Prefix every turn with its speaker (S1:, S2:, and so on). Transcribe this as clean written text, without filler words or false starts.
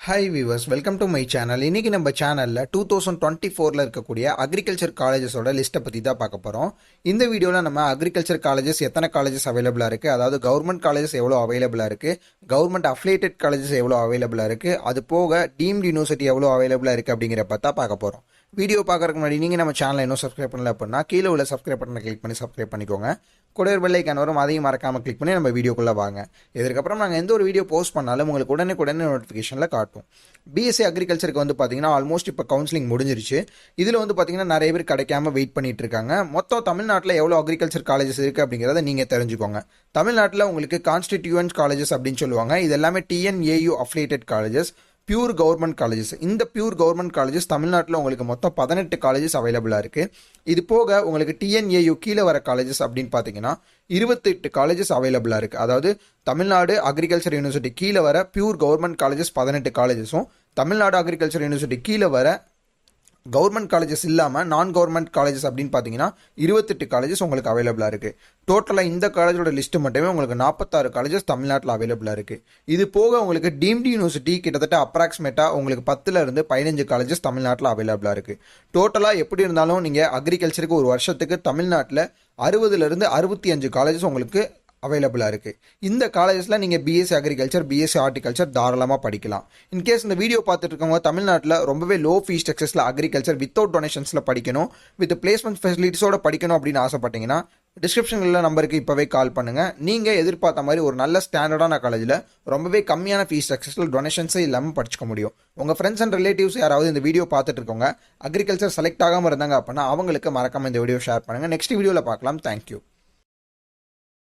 S1: Hi viewers, welcome to my channel. இன்றைக்கி நம்ம சேனலில் 2024 இருக்கக்கூடிய அக்ரிகல்ச்சர் காலேஜஸோட லிஸ்ட்டை பற்றி தான் பார்க்க போகிறோம். இந்த வீடியோவில் நம்ம அக்ரிகல்ச்சர் காலேஜஸ் எத்தனை காலேஜஸ் அவைலபிளாக இருக்குது, அதாவது கவர்மெண்ட் காலேஜஸ் எவ்வளோ அவைலபிளாக இருக்குது, கவர்மெண்ட் அஃபிலியேட்டட் காலேஜஸ் எவ்வளோ அவைலபிளாக இருக்குது, அது போக டீம்டு யூனிவர்சிட்டி எவ்வளோ அவைலபிளாக இருக்குது அப்படிங்கிற பார்த்தா பார்க்க போகிறோம். வீடியோ பார்க்குறதுக்கு முன்னாடி நீங்கள் நம்ம சேனலை இன்னும் சப்ஸ்கிரைப் பண்ணல அப்படின்னா கீழே உள்ள சப்ஸ்கிரைப் பட்டனை கிளிக் பண்ணி சப்ஸ்கிரைப் பண்ணிக்கோங்க. கூட ஒரு பெல் ஐக்கான் வரும், அதையும் மறக்காமல் கிளிக் பண்ணி நம்ம வீடியோக்குள்ளே வாங்க. இதுக்கப்புறம் நாங்கள் எந்த ஒரு வீடியோ போஸ்ட் பண்ணாலும் உங்களுக்கு உடனே நோட்டிஃபிகேஷனில் காட்டும். பிஎஸ்சி அக்ரிகல்ச்சருக்கு வந்து பார்த்தீங்கன்னா ஆல்மோஸ்ட் இப்போ கவுன்சிலிங் முடிஞ்சிருச்சு. இதில் வந்து பார்த்தீங்கன்னா நிறைய பேர் கிடைக்காம வெயிட் பண்ணிட்டு இருக்காங்க. மொத்தம் தமிழ்நாட்டில் எவ்வளோ அக்ரிகல்ச்சர் காலேஜஸ் இருக்குது அப்படிங்கிறத நீங்கள் தெரிஞ்சுக்கோங்க. தமிழ்நாட்டில் உங்களுக்கு கான்ஸ்டிடியூவன்ட் காலேஜஸ் அப்படின்னு சொல்லுவாங்க. இது எல்லாமே TNAU affiliated colleges, pure government colleges. இந்த பியூர் கவர்மெண்ட் காலேஜஸ் தமிழ்நாட்டில் உங்களுக்கு மொத்தம் 18 காலேஜஸ் அவைலபிளாக இருக்குது. இது போக உங்களுக்கு டிஎன்ஏயு கீழே வர காலேஜஸ் அப்படின்னு பார்த்தீங்கன்னா 28 காலேஜஸ் அவைலபிளாக இருக்குது. அதாவது தமிழ்நாடு அக்ரிகல்ச்சர் யூனிவர்சிட்டி கீழே வர பியூர் கவர்மெண்ட் காலேஜஸ் 18 காலேஜஸும், தமிழ்நாடு அக்ரிகல்ச்சர் யூனிவர்சிட்டி கீழே வர கவர்மெண்ட் காலேஜஸ் இல்லாமல் நான் கவர்மெண்ட் காலேஜஸ் அப்படின்னு பார்த்தீங்கன்னா 28 காலேஜஸ் உங்களுக்கு அவைலபிளாக இருக்குது. டோட்டலாக இந்த காலேஜோட லிஸ்ட்டு மட்டுமே உங்களுக்கு 46 காலேஜஸ் தமிழ்நாட்டில் அவைலபிளாக இருக்குது. இது போக உங்களுக்கு டீம்டு யூனிவர்சிட்டி கிட்டத்தட்ட அப்ராக்சிமேட்டாக உங்களுக்கு 10 to 15 காலேஜஸ் தமிழ்நாட்டில் அவைலபிளாக இருக்குது. டோட்டலாக எப்படி இருந்தாலும் நீங்கள் அக்ரிகல்ச்சருக்கு ஒரு வருஷத்துக்கு தமிழ்நாட்டில் 60 to 65 காலேஜஸ் உங்களுக்கு அவைலபிளாக இருக்குது. இந்த காலேஜஸில் நீங்கள் பிஎஸ்சி அக்ரிகல்ச்சர், பிஎஸ்சி ஹார்டிகல்ச்சர் தாராளமாக படிக்கலாம். இன்கேஸ் இந்த வீடியோ பார்த்துட்டு இருக்கவங்க தமிழ்நாட்டில் ரொம்பவே லோ ஃபீஸ் ஸ்ட்ரக்சர்ஸில் அக்ரிகல்ச்சர் வித்தவுட் டொனேஷன்ஸில் படிக்கணும், வித் பிளேஸ்மெண்ட் ஃபெசிலிட்டிஸோடு படிக்கணும் அப்படின்னு ஆசைப்பட்டீங்கன்னா டிஸ்கிரிப்ஷனில் நம்பருக்கு இப்போவே கால் பண்ணுங்கள். நீங்கள் எதிர்பார்த்த மாதிரி ஒரு நல்ல ஸ்டாண்டர்டான காலேஜில் ரொம்பவே கம்மியான ஃபீஸ் ஸ்ட்ரக்சர்ஸில் டொனேஷன்ஸே இல்லாமல் படிச்சுக்க முடியும். உங்கள் ஃப்ரெண்ட்ஸ் அண்ட் ரிலேட்டிவ்ஸ் யாராவது இந்த வீடியோ பார்த்துட்டு இருக்கவங்க அக்ரிகல்ச்சர் செலக்ட் ஆகாமல் இருந்தாங்க அப்படின்னா அவங்களுக்கு மறக்காமல் இந்த வீடியோ ஷேர் பண்ணுங்கள். நெக்ஸ்ட் வீடியோவில் பார்க்கலாம். தேங்க்யூ.